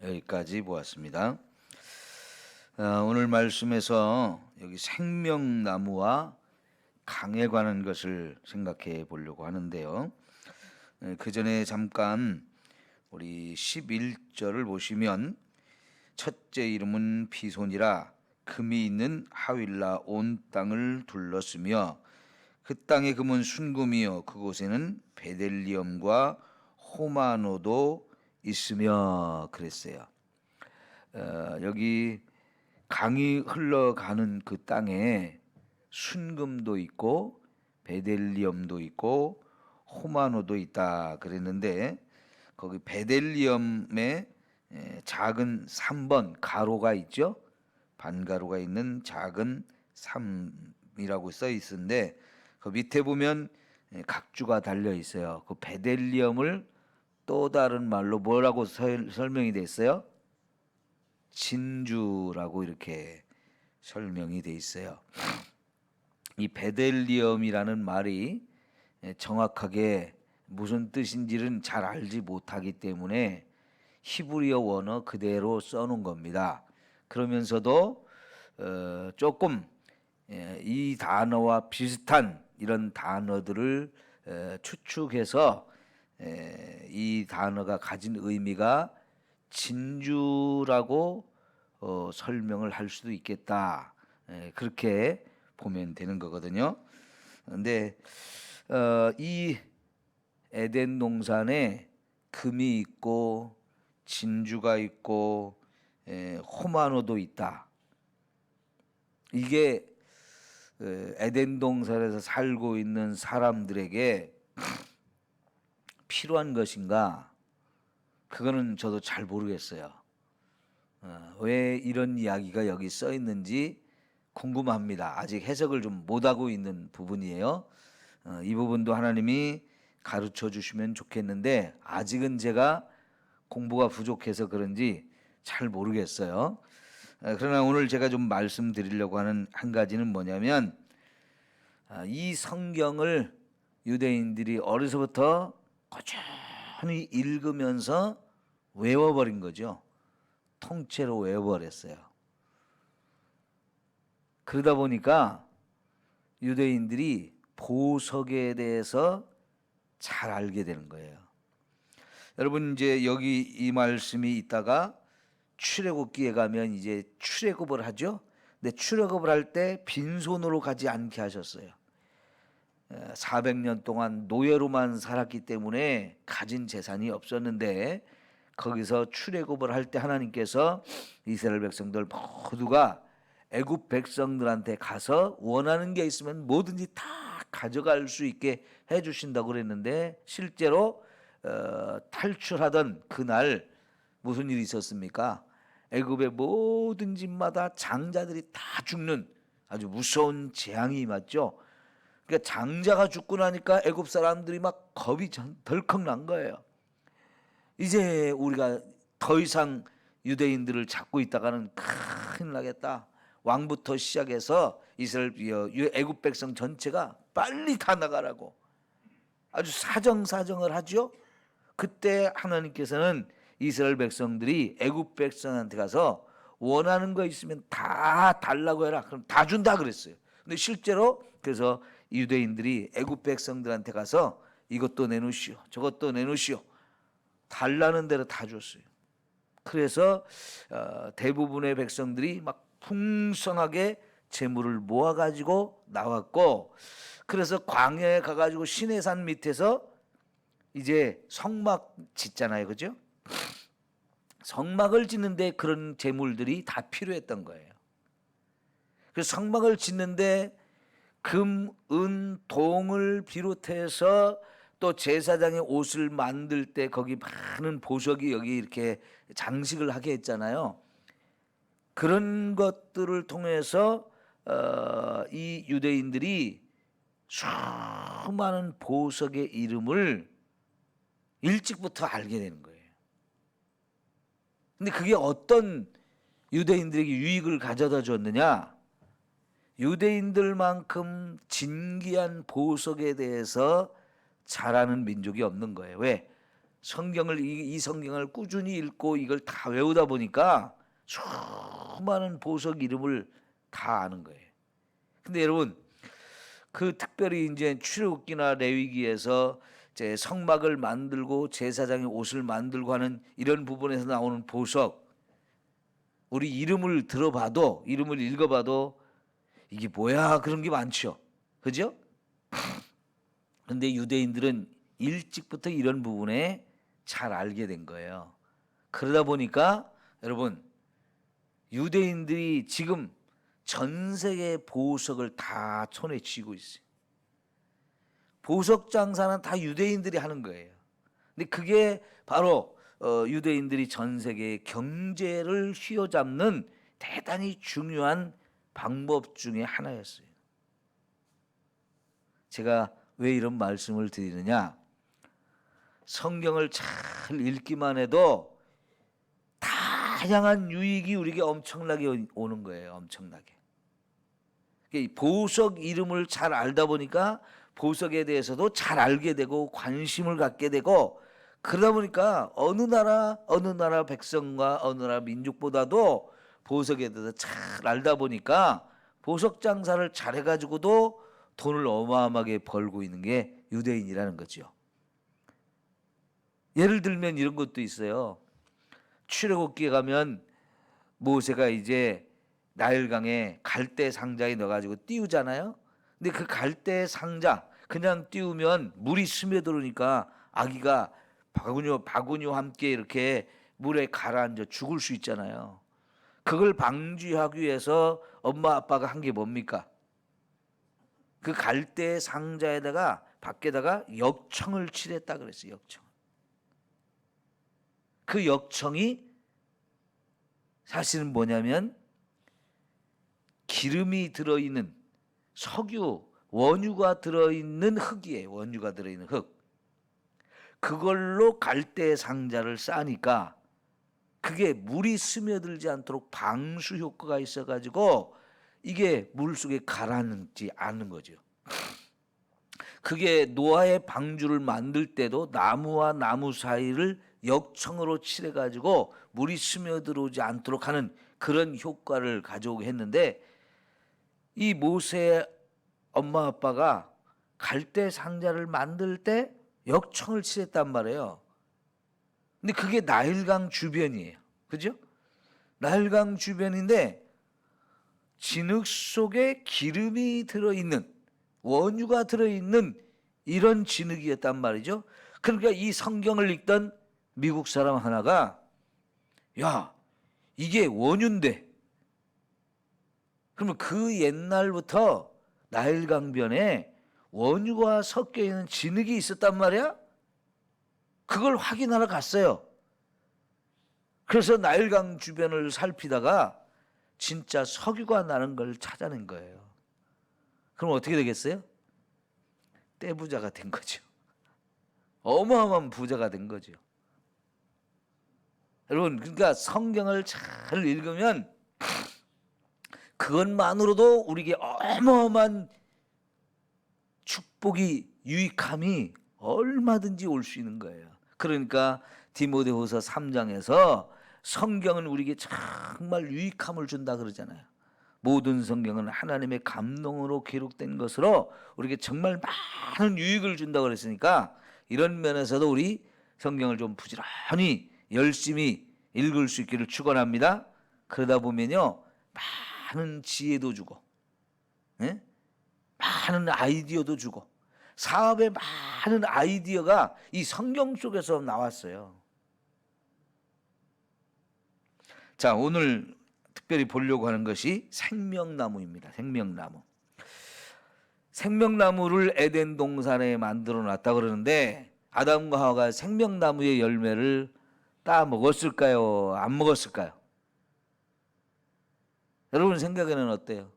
여기까지 보았습니다. 오늘 말씀에서 여기 생명나무와 강에 관한 것을 생각해 보려고 하는데요. 그 전에 잠깐 우리 11절을 보시면 첫째 이름은 피손이라 금이 있는 하윌라 온 땅을 둘렀으며 그 땅의 금은 순금이요 그곳에는 베델리엄과 호마노도 있으며 그랬어요. 여기 강이 흘러가는 그 땅에 순금도 있고 베델리엄도 있고 호마노도 있다 그랬는데 거기 베델리엄에 작은 3번 가로가 있죠. 반가로가 있는 작은 3이라고 써 있는데 그 밑에 보면 각주가 달려 있어요. 그 베델리엄을 또 다른 말로 뭐라고 설명이 됐어요? 진주라고 이렇게 설명이 돼 있어요. 이 베델리엄이라는 말이 정확하게 무슨 뜻인지는 잘 알지 못하기 때문에 히브리어 원어 그대로 써놓은 겁니다. 그러면서도 조금 이 단어와 비슷한 이런 단어들을 추측해서 이 단어가 가진 의미가 진주라고 설명을 할 수도 있겠다. 그렇게 보면 되는 거거든요. 그런데 이 에덴 동산에 금이 있고 진주가 있고 호마노도 있다. 이게 에덴 동산에서 살고 있는 사람들에게 필요한 것인가? 그거는 저도 잘 모르겠어요. 왜 이런 이야기가 여기 써 있는지 궁금합니다. 아직 해석을 좀 못하고 있는 부분이에요. 이 부분도 하나님이 가르쳐 주시면 좋겠는데 아직은 제가 공부가 부족해서 그런지 잘 모르겠어요. 그러나 오늘 제가 좀 말씀드리려고 하는 한 가지는 뭐냐면 이 성경을 유대인들이 어려서부터 꾸준히 읽으면서 외워버린 거죠. 통째로 외워버렸어요. 그러다 보니까 유대인들이 보석에 대해서 잘 알게 되는 거예요. 여러분 이제 여기 이 말씀이 있다가 출애굽기에 가면 이제 출애굽을 하죠. 근데 출애굽을 할 때 빈손으로 가지 않게 하셨어요. 400년 동안 노예로만 살았기 때문에 가진 재산이 없었는데 거기서 출애굽을 할 때 하나님께서 이스라엘 백성들 모두가 애굽 백성들한테 가서 원하는 게 있으면 뭐든지 다 가져갈 수 있게 해주신다고 그랬는데 실제로 탈출하던 그날 무슨 일이 있었습니까? 애굽의 모든 집마다 장자들이 다 죽는 아주 무서운 재앙이 임했죠. 그러니까 장자가 죽고 나니까 애굽 사람들이 막 겁이 덜컥 난 거예요. 이제 우리가 더 이상 유대인들을 잡고 있다가는 큰일 나겠다. 왕부터 시작해서 이스라엘 애굽 백성 전체가 빨리 다 나가라고 아주 사정사정을 하죠. 그때 하나님께서는 이스라엘 백성들이 애굽 백성한테 가서 원하는 거 있으면 다 달라고 해라. 그럼 다 준다 그랬어요. 근데 실제로 그래서 유대인들이 애굽 백성들한테 가서 이것도 내놓으시오, 저것도 내놓으시오. 달라는 대로 다 줬어요. 그래서 대부분의 백성들이 막 풍성하게 재물을 모아가지고 나왔고, 그래서 광야에 가가지고 시내산 밑에서 이제 성막 짓잖아요, 그죠? 성막을 짓는데 그런 재물들이 다 필요했던 거예요. 그래서 성막을 짓는데 금, 은, 동을 비롯해서 또 제사장의 옷을 만들 때 거기 많은 보석이 여기 이렇게 장식을 하게 했잖아요. 그런 것들을 통해서 이 유대인들이 수많은 보석의 이름을 일찍부터 알게 되는 거예요. 근데 그게 어떤 유대인들에게 유익을 가져다 줬느냐? 유대인들만큼 진귀한 보석에 대해서 잘 아는 민족이 없는 거예요. 왜? 성경을 이 성경을 꾸준히 읽고 이걸 다 외우다 보니까 수많은 보석 이름을 다 아는 거예요. 근데 여러분 그 특별히 이제 출애굽기나 레위기에서 이제 성막을 만들고 제사장의 옷을 만들고 하는 이런 부분에서 나오는 보석, 우리 이름을 들어봐도 이름을 읽어봐도 이게 뭐야 그런 게 많죠, 그죠? 근데 유대인들은 일찍부터 이런 부분에 잘 알게 된 거예요. 그러다 보니까 여러분 유대인들이 지금 전 세계 보석을 다 손에 쥐고 있어요. 보석 장사는 다 유대인들이 하는 거예요. 근데 그게 바로 유대인들이 전 세계의 경제를 휘어잡는 대단히 중요한 방법 중에 하나였어요. 제가 왜 이런 말씀을 드리느냐? 성경을 잘 읽기만 해도 다양한 유익이 우리에게 엄청나게 오는 거예요. 엄청나게. 보석 이름을 잘 알다 보니까 보석에 대해서도 잘 알게 되고 관심을 갖게 되고, 그러다 보니까 어느 나라 백성과 어느 나라 민족보다도 보석에 대해서 잘 알다 보니까 보석 장사를 잘해가지고도 돈을 어마어마하게 벌고 있는 게 유대인이라는 거죠. 예를 들면 이런 것도 있어요. 출애굽기에 가면 모세가 이제 나일강에 갈대 상자에 넣어가지고 띄우잖아요. 근데 그 갈대 상자 그냥 띄우면 물이 스며들으니까 아기가 바구니와 함께 이렇게 물에 가라앉아 죽을 수 있잖아요. 그걸 방지하기 위해서 엄마 아빠가 한 게 뭡니까? 그 갈대 상자에다가 밖에다가 역청을 칠했다 그랬어요. 역청. 그 역청이 사실은 뭐냐면 기름이 들어있는 석유, 원유가 들어있는 흙이에요. 원유가 들어있는 흙. 그걸로 갈대 상자를 싸니까 그게 물이 스며들지 않도록 방수 효과가 있어가지고 이게 물속에 가라앉지 않는 거죠. 그게 노아의 방주를 만들 때도 나무와 나무 사이를 역청으로 칠해가지고 물이 스며들어오지 않도록 하는 그런 효과를 가져오게 했는데, 이 모세의 엄마 아빠가 갈대 상자를 만들 때 역청을 칠했단 말이에요. 근데 그게 나일강 주변이에요. 그죠? 나일강 주변인데 진흙 속에 기름이 들어있는, 원유가 들어있는 이런 진흙이었단 말이죠. 그러니까 이 성경을 읽던 미국 사람 하나가, 야, 이게 원유인데, 그러면 그 옛날부터 나일강변에 원유가 섞여 있는 진흙이 있었단 말이야. 그걸 확인하러 갔어요. 그래서 나일강 주변을 살피다가 진짜 석유가 나는 걸 찾아낸 거예요. 그럼 어떻게 되겠어요? 떼부자가 된 거죠. 어마어마한 부자가 된 거죠. 여러분, 그러니까 성경을 잘 읽으면 그것만으로도 우리에게 어마어마한 축복이, 유익함이 얼마든지 올 수 있는 거예요. 그러니까 디모데후서 3장에서 성경은 우리에게 정말 유익함을 준다 그러잖아요. 모든 성경은 하나님의 감동으로 기록된 것으로 우리에게 정말 많은 유익을 준다고 그랬으니까 이런 면에서도 우리 성경을 좀 부지런히 열심히 읽을 수 있기를 축원합니다. 그러다 보면요 많은 지혜도 주고, 예? 많은 아이디어도 주고, 사업의 많은 아이디어가 이 성경 속에서 나왔어요. 자, 오늘 특별히 보려고 하는 것이 생명나무입니다. 생명나무. 생명나무를 에덴 동산에 만들어 놨다 그러는데 아담과 하와가 생명나무의 열매를 따 먹었을까요? 안 먹었을까요? 여러분 생각에는 어때요?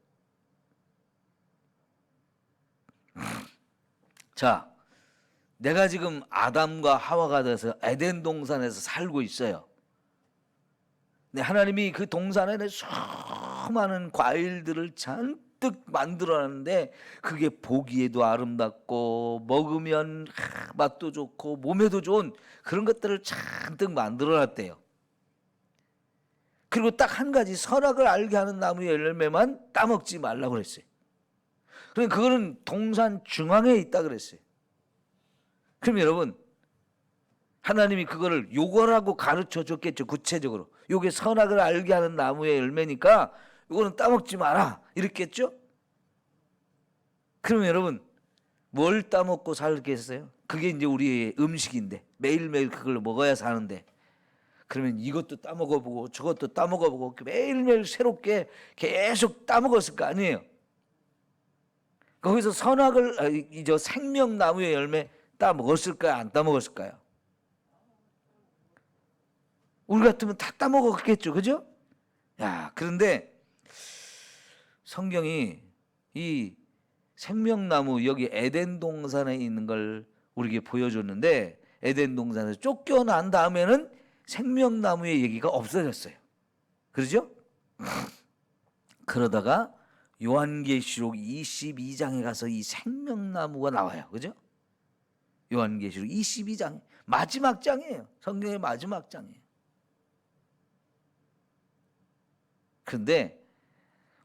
자, 내가 지금 아담과 하와가 돼서 에덴 동산에서 살고 있어요. 근데 하나님이 그 동산에 수많은 과일들을 잔뜩 잔뜩 만들어놨는데 그게 보기에도 아름답고 먹으면 맛도 좋고 몸에도 좋은 그런 것들을 잔뜩 만들어놨대요. 그리고 딱 한 가지 선악을 알게 하는 나무의 열매만 따먹지 말라고 그랬어요. 그러니까 그거는 동산 중앙에 있다 그랬어요. 그럼 여러분, 하나님이 그거를 요거라고 가르쳐 줬겠죠. 구체적으로 요게 선악을 알게 하는 나무의 열매니까 요거는 따먹지 마라 이랬겠죠. 그러면 여러분, 뭘 따먹고 살겠어요? 그게 이제 우리의 음식인데 매일매일 그걸 먹어야 사는데, 그러면 이것도 따먹어보고 저것도 따먹어보고 매일매일 새롭게 계속 따먹었을 거 아니에요. 거기서 선악을 저 생명나무의 열매 따먹었을까요? 안 따먹었을까요? 우리 같으면 다 따먹었겠죠, 그죠? 야, 그런데 성경이 이 생명나무 여기 에덴 동산에 있는 걸 우리에게 보여줬는데, 에덴 동산에서 쫓겨난 다음에는 생명나무의 얘기가 없어졌어요. 그렇죠? 그러다가 요한계시록 22장에 가서 이 생명나무가 나와요. 그죠? 요한계시록 22장 마지막 장이에요. 성경의 마지막 장이에요. 그런데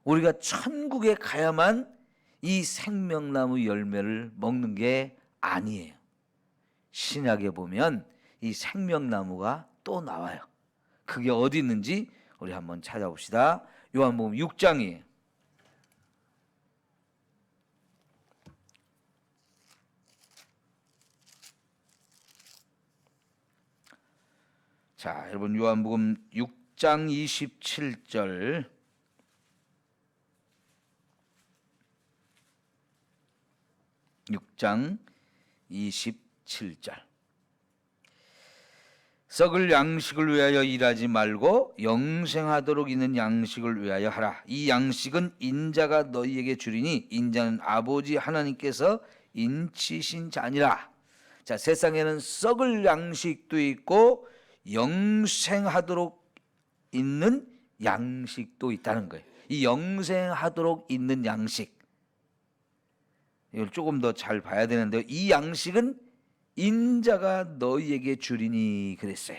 우리가 천국에 가야만 이 생명나무 열매를 먹는 게 아니에요. 신약에 보면 이 생명나무가 또 나와요. 그게 어디 있는지 우리 한번 찾아봅시다. 요한복음 6장이에요. 자, 여러분, 요한복음 6장 27절. (6장 27절) 썩을 양식을 위하여 일하지 말고 영생하도록 있는 양식을 위하여 하라. 이 양식은 인자가 너희에게 주리니 인자는 아버지 하나님께서 인치신 자니라. 자, 세상에는 썩을 양식도 있고 영생하도록 있는 양식도 있다는 거예요. 이 영생하도록 있는 양식, 이걸 조금 더 잘 봐야 되는데요. 이 양식은 인자가 너희에게 주리니 그랬어요.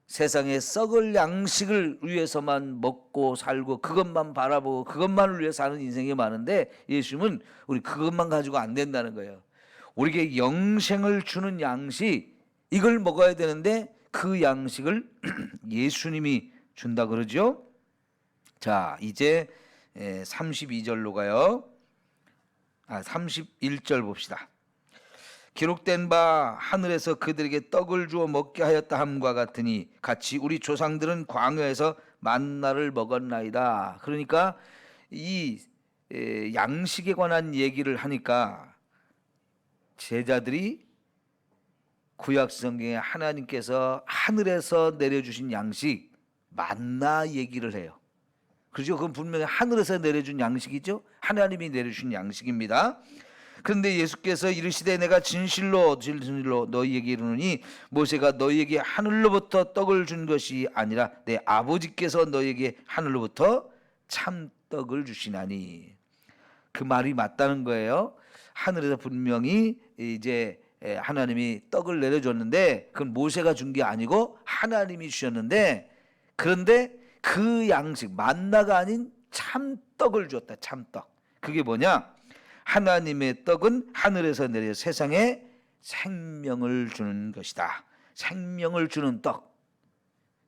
세상에 썩을 양식을 위해서만 먹고 살고 그것만 바라보고 그것만을 위해 사는 인생이 많은데, 예수님은 우리 그것만 가지고 안 된다는 거예요. 우리에게 영생을 주는 양식, 이걸 먹어야 되는데 그 양식을 예수님이 준다 그러죠. 자, 이제 32절로 가요. 31절 봅시다. 기록된 바 하늘에서 그들에게 떡을 주어 먹게 하였다 함과 같으니 같이 우리 조상들은 광야에서 만나를 먹었나이다. 그러니까 이 양식에 관한 얘기를 하니까 제자들이 구약 성경에 하나님께서 하늘에서 내려주신 양식 만나 얘기를 해요. 그렇죠? 그건 분명히 하늘에서 내려준 양식이죠. 하나님이 내려주신 양식입니다. 그런데 예수께서 이르시되 내가 진실로 너희에게 이르노니 모세가 너희에게 하늘로부터 떡을 준 것이 아니라 내 아버지께서 너희에게 하늘로부터 참떡을 주시나니. 그 말이 맞다는 거예요. 하늘에서 분명히 이제 하나님이 떡을 내려줬는데 그건 모세가 준 게 아니고 하나님이 주셨는데, 그런데 그 양식 만나가 아닌 참떡을 줬다. 참떡. 그게 뭐냐? 하나님의 떡은 하늘에서 내려 세상에 생명을 주는 것이다. 생명을 주는 떡.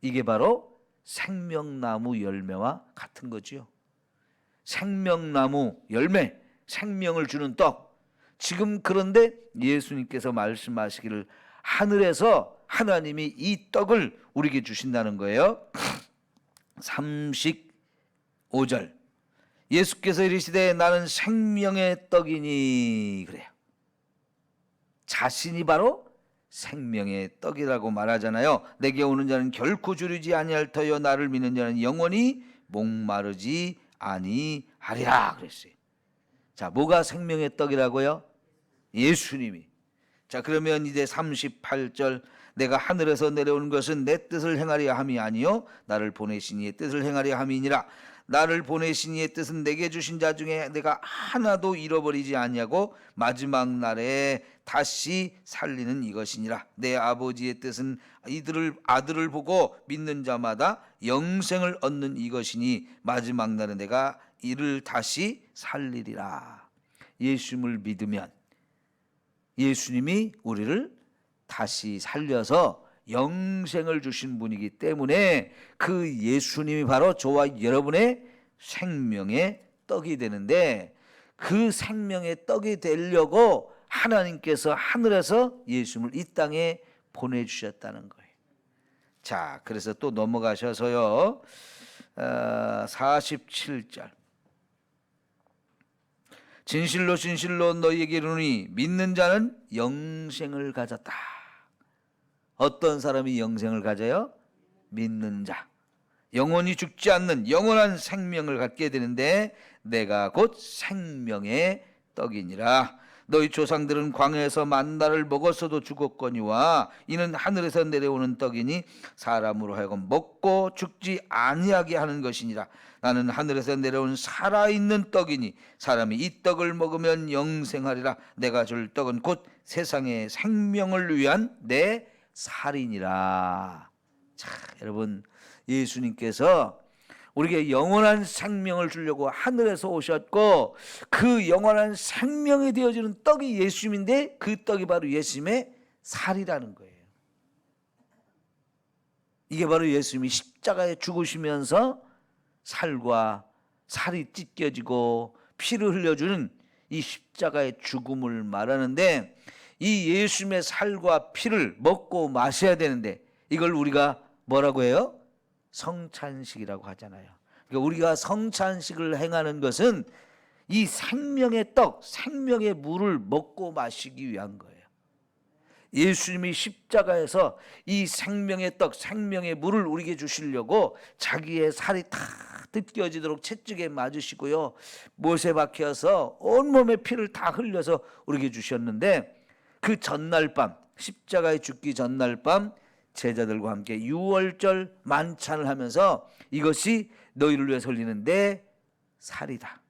이게 바로 생명나무 열매와 같은 거지요. 생명나무 열매, 생명을 주는 떡. 지금 그런데 예수님께서 말씀하시기를 하늘에서 하나님이 이 떡을 우리에게 주신다는 거예요. 35절. 예수께서 이르시되 나는 생명의 떡이니 그래요. 자신이 바로 생명의 떡이라고 말하잖아요. 내게 오는 자는 결코 주르지 아니할 터여 나를 믿는 자는 영원히 목마르지 아니하리라 그랬어요. 자, 뭐가 생명의 떡이라고요? 예수님이. 자, 그러면 이제 38절. 내가 하늘에서 내려오는 것은 내 뜻을 행하려 함이 아니요 나를 보내신 이의 뜻을 행하려 함이니라. 나를 보내신 이의 뜻은 내게 주신 자 중에 내가 하나도 잃어버리지 아니하고 마지막 날에 다시 살리는 이것이니라. 내 아버지의 뜻은 아들을 보고 믿는 자마다 영생을 얻는 이것이니 마지막 날에 내가 이를 다시 살리리라. 예수님을 믿으면 예수님이 우리를 다시 살려서 영생을 주신 분이기 때문에 그 예수님이 바로 저와 여러분의 생명의 떡이 되는데, 그 생명의 떡이 되려고 하나님께서 하늘에서 예수님을 이 땅에 보내주셨다는 거예요. 자, 그래서 또 넘어가셔서요, 47절. 진실로 진실로 너희에게 이르노니 믿는 자는 영생을 가졌다. 어떤 사람이 영생을 가져요? 믿는 자. 영원히 죽지 않는 영원한 생명을 갖게 되는데 내가 곧 생명의 떡이니라. 너희 조상들은 광야에서 만나를 먹었어도 죽었거니와 이는 하늘에서 내려오는 떡이니 사람으로 하여금 먹고 죽지 아니하게 하는 것이니라. 나는 하늘에서 내려온 살아있는 떡이니 사람이 이 떡을 먹으면 영생하리라. 내가 줄 떡은 곧 세상의 생명을 위한 내 살이니라. 자, 여러분, 예수님께서 우리에게 영원한 생명을 주려고 하늘에서 오셨고 그 영원한 생명이 되어지는 떡이 예수님인데 그 떡이 바로 예수님의 살이라는 거예요. 이게 바로 예수님이 십자가에 죽으시면서 살과 살이 찢겨지고 피를 흘려주는 이 십자가의 죽음을 말하는데, 이 예수님의 살과 피를 먹고 마셔야 되는데 이걸 우리가 뭐라고 해요? 성찬식이라고 하잖아요. 그러니까 우리가 성찬식을 행하는 것은 이 생명의 떡, 생명의 물을 먹고 마시기 위한 거예요. 예수님이 십자가에서 이 생명의 떡, 생명의 물을 우리에게 주시려고 자기의 살이 다 뜯겨지도록 채찍에 맞으시고요, 못에 박혀서 온몸에 피를 다 흘려서 우리에게 주셨는데, 그 전날 밤, 십자가에 죽기 전날 밤 제자들과 함께 유월절 만찬을 하면서 이것이 너희를 위해서 흘리는 내 살이다,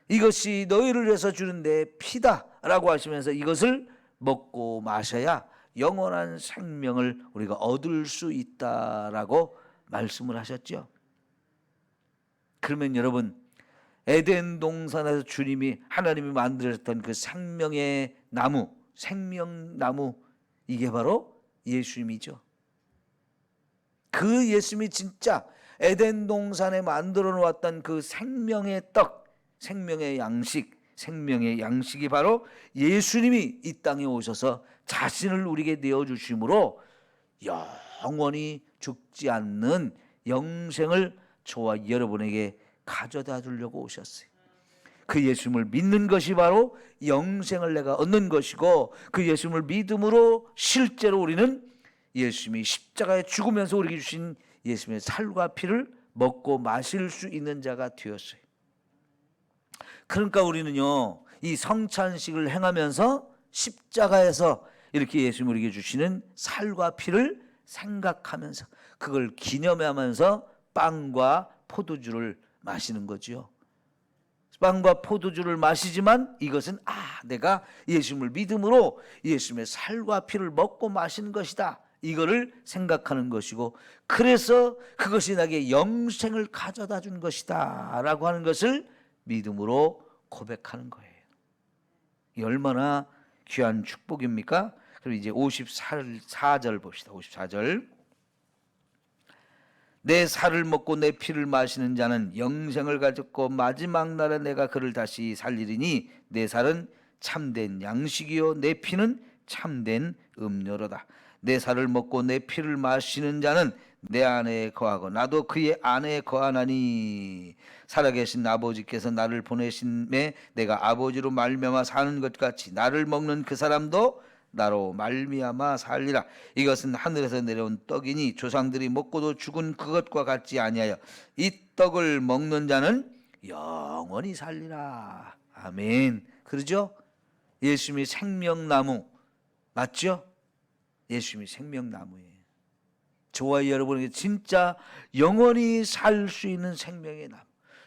이것이 너희를 위해서 주는 내 피다 라고 하시면서 이것을 먹고 마셔야 영원한 생명을 우리가 얻을 수 있다라고 말씀을 하셨죠. 그러면 여러분, 에덴 동산에서 주님이 하나님이 만드셨던 그 생명의 나무, 생명나무, 이게 바로 예수님이죠. 그 예수님이 진짜 에덴 동산에 만들어 놓았던 그 생명의 떡, 생명의 양식, 생명의 양식이 바로 예수님이 이 땅에 오셔서 자신을 우리에게 내어주심으로 영원히 죽지 않는 영생을 저와 여러분에게 가져다 주려고 오셨어요. 그 예수님을 믿는 것이 바로 영생을 내가 얻는 것이고, 그 예수님을 믿음으로 실제로 우리는 예수님이 십자가에 죽으면서 우리에게 주신 예수님의 살과 피를 먹고 마실 수 있는 자가 되었어요. 그러니까 우리는요, 이 성찬식을 행하면서 십자가에서 이렇게 예수님이 우리에게 주시는 살과 피를 생각하면서 그걸 기념하면서 빵과 포도주를 마시는 거죠. 빵과 포도주를 마시지만 이것은 내가 예수님을 믿음으로 예수님의 살과 피를 먹고 마시는 것이다, 이거를 생각하는 것이고, 그래서 그것이 나에게 영생을 가져다 준 것이다 라고 하는 것을 믿음으로 고백하는 거예요. 이 얼마나 귀한 축복입니까? 그럼 이제 54절 봅시다. 54절. 내 살을 먹고 내 피를 마시는 자는 영생을 가졌고 마지막 날에 내가 그를 다시 살리리니 내 살은 참된 양식이요 내 피는 참된 음료로다. 내 살을 먹고 내 피를 마시는 자는 내 안에 거하고 나도 그의 안에 거하나니 살아계신 아버지께서 나를 보내심에 내가 아버지로 말미암아 사는 것 같이 나를 먹는 그 사람도 나로 말미암아 살리라. 이것은 하늘에서 내려온 떡이니 조상들이 먹고도 죽은 그것과 같지 아니하여 이 떡을 먹는 자는 영원히 살리라. 아멘. 그러죠? 예수님이 생명나무 맞죠? 예수님이 생명나무예요. 저와 여러분에게 진짜 영원히 살 수 있는 생명의 나무,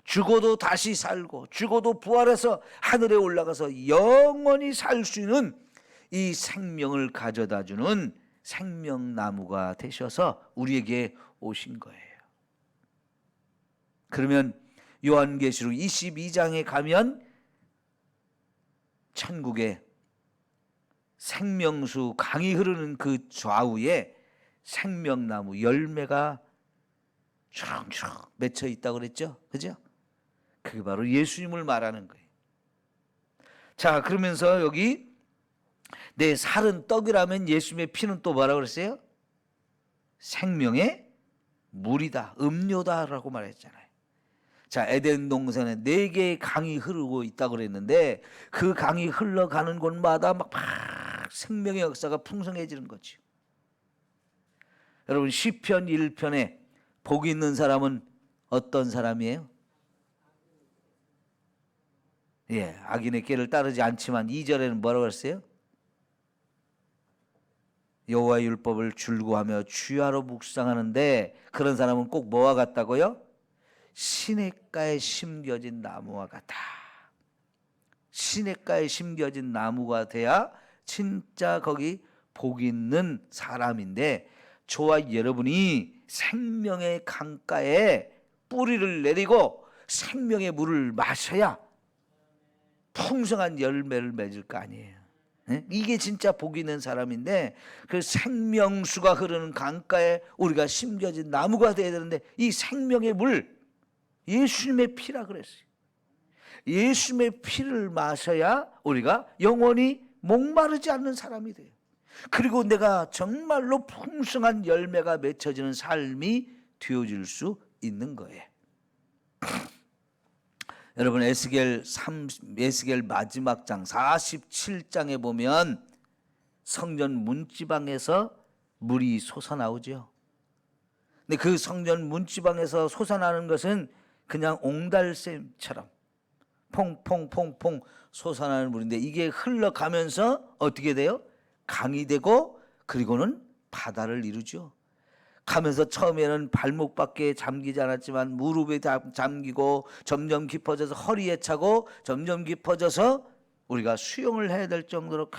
죽어도 다시 살고 죽어도 부활해서 하늘에 올라가서 영원히 살 수 있는 이 생명을 가져다주는 생명나무가 되셔서 우리에게 오신 거예요. 그러면 요한계시록 22장에 가면 천국에 생명수 강이 흐르는 그 좌우에 생명나무 열매가 주렁주렁 맺혀 있다고 그랬죠? 그죠? 그게 바로 예수님을 말하는 거예요. 자, 그러면서 여기 내 살은 떡이라면 예수님의 피는 또 뭐라고 그랬어요? 생명의 물이다, 음료다라고 말했잖아요. 자, 에덴 동산에 4개의 강이 흐르고 있다고 그랬는데 그 강이 흘러가는 곳마다 막 생명의 역사가 풍성해지는 거죠. 여러분, 시편 1편에 복 있는 사람은 어떤 사람이에요? 예, 악인의 길을 따르지 않지만 2절에는 뭐라고 했어요? 여호와의 율법을 줄구하며 주야로 묵상하는데 그런 사람은 꼭 뭐와 같다고요? 시냇가에 심겨진 나무와 같다. 시냇가에 심겨진 나무가 돼야 진짜 거기 복 있는 사람인데, 저와 여러분이 생명의 강가에 뿌리를 내리고 생명의 물을 마셔야 풍성한 열매를 맺을 거 아니에요. 이게 진짜 복 있는 사람인데, 그 생명수가 흐르는 강가에 우리가 심겨진 나무가 되어야 되는데, 이 생명의 물, 예수님의 피라 그랬어요. 예수님의 피를 마셔야 우리가 영원히 목마르지 않는 사람이 돼요. 그리고 내가 정말로 풍성한 열매가 맺혀지는 삶이 되어질 수 있는 거예요. 여러분, 에스겔 마지막 장 47장에 보면 성전 문지방에서 물이 솟아나오죠. 근데 그 성전 문지방에서 솟아나는 것은 그냥 옹달샘처럼 퐁퐁퐁퐁 솟아나는 물인데, 이게 흘러가면서 어떻게 돼요? 강이 되고 그리고는 바다를 이루죠. 가면서 처음에는 발목밖에 잠기지 않았지만 무릎에 잠기고 점점 깊어져서 허리에 차고 점점 깊어져서 우리가 수영을 해야 될 정도로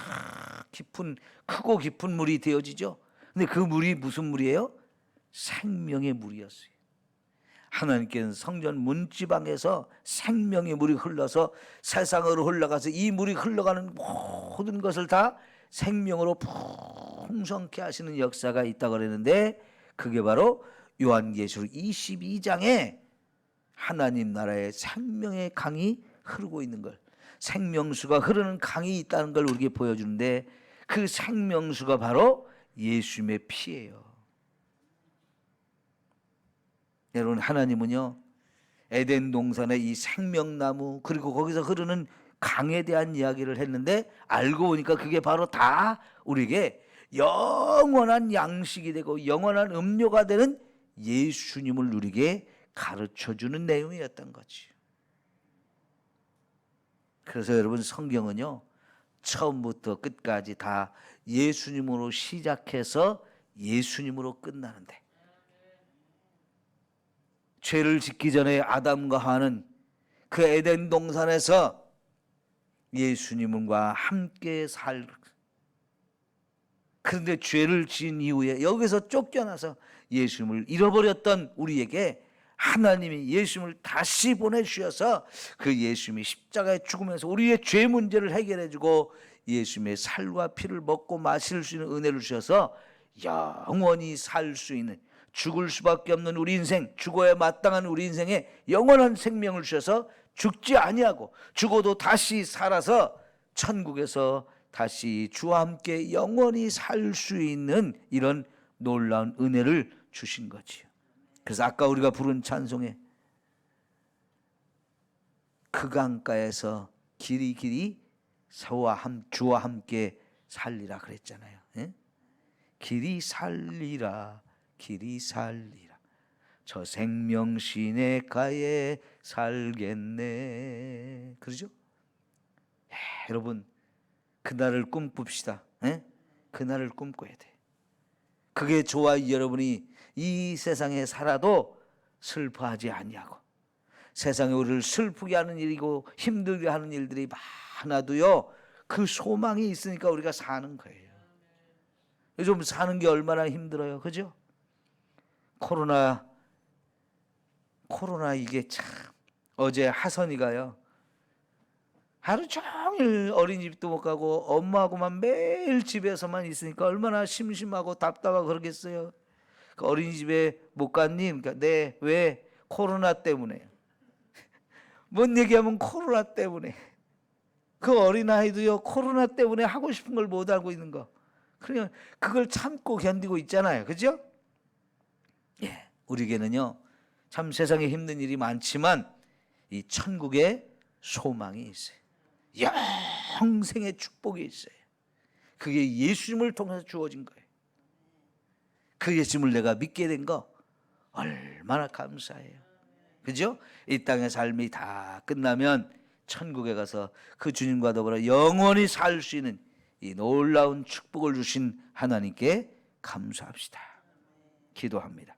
크고 깊은 물이 되어지죠. 근데 그 물이 무슨 물이에요? 생명의 물이었어요. 하나님께는 성전 문지방에서 생명의 물이 흘러서 세상으로 흘러가서 이 물이 흘러가는 모든 것을 다 생명으로 풍성케 하시는 역사가 있다고 그랬는데, 그게 바로 요한계시록 22장에 하나님 나라의 생명의 강이 흐르고 있는 걸, 생명수가 흐르는 강이 있다는 걸 우리에게 보여주는데, 그 생명수가 바로 예수님의 피예요. 여러분, 하나님은요, 에덴 동산의 이 생명나무 그리고 거기서 흐르는 강에 대한 이야기를 했는데, 알고 보니까 그게 바로 다 우리에게 영원한 양식이 되고 영원한 음료가 되는 예수님을 우리에게 가르쳐주는 내용이었던 거지. 그래서 여러분, 성경은요, 처음부터 끝까지 다 예수님으로 시작해서 예수님으로 끝나는데, 죄를 짓기 전에 아담과 하와는 그 에덴 동산에서 예수님과 함께 그런데 죄를 지은 이후에 여기서 쫓겨나서 예수님을 잃어버렸던 우리에게 하나님이 예수님을 다시 보내주셔서 그 예수님이 십자가에 죽으면서 우리의 죄 문제를 해결해주고 예수님의 살과 피를 먹고 마실 수 있는 은혜를 주셔서 영원히 살 수 있는, 죽을 수밖에 없는 우리 인생, 죽어야 마땅한 우리 인생에 영원한 생명을 주셔서 죽지 아니하고 죽어도 다시 살아서 천국에서 다시 주와 함께 영원히 살 수 있는 이런 놀라운 은혜를 주신 거지요. 그래서 아까 우리가 부른 찬송에 그 강가에서 길이 주와 함께 살리라 그랬잖아요. 예? 길이 살리라, 길이 살리라, 저 생명 시냇가에 살겠네. 그러죠? 여러분, 그날을 꿈꿉시다. 그날을 꿈꿔야 돼. 그게 저와 여러분이 이 세상에 살아도 슬퍼하지 아니하고 세상에 우리를 슬프게 하는 일이고 힘들게 하는 일들이 많아도요, 그 소망이 있으니까 우리가 사는 거예요. 요즘 사는 게 얼마나 힘들어요, 그죠? 코로나 이게 참, 어제 하선이가요, 하루 종일 어린이집도 못 가고 엄마하고만 매일 집에서만 있으니까 얼마나 심심하고 답답하고 그러겠어요. 그 어린이집에 못 갔니? 그러니까 네, 왜? 코로나 때문에. 뭔 얘기하면 코로나 때문에. 그 어린아이도요, 코로나 때문에 하고 싶은 걸 못 하고 있는 거. 그냥 그걸 참고 견디고 있잖아요, 그죠? 예, 우리에게는요 참 세상에 힘든 일이 많지만 이 천국에 소망이 있어요. 영생의 축복이 있어요. 그게 예수님을 통해서 주어진 거예요. 그 예수님을 내가 믿게 된 거 얼마나 감사해요, 그죠? 이 땅의 삶이 다 끝나면 천국에 가서 그 주님과 더불어 영원히 살 수 있는 이 놀라운 축복을 주신 하나님께 감사합시다. 기도합니다.